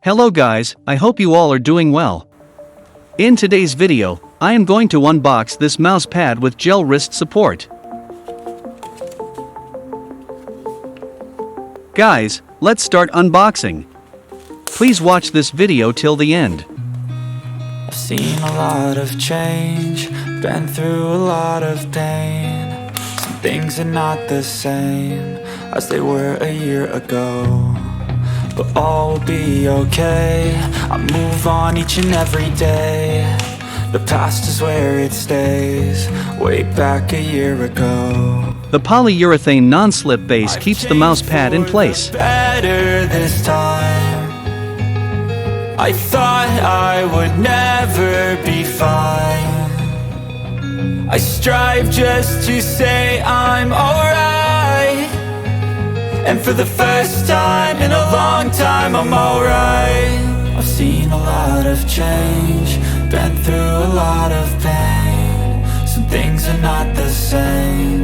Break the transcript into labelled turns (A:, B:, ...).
A: Hello guys, I hope you all are doing well. In today's video, I am going to unbox this mouse pad with gel wrist support. Guys, let's start unboxing. Please watch this video till the end.
B: I've seen a lot of change, been through a lot of pain. Some things are not the same as they were a year ago, but all will be okay. I move on each and every day. The past is where it stays, way back a year ago.
A: The polyurethane non-slip base keeps the mouse pad in place.
B: Better this time. I thought I would never be fine. I strive just to say I'm alright, and for the first time in a long time I'm alright. I've seen a lot of change, been through a lot of pain. Some things are not the same.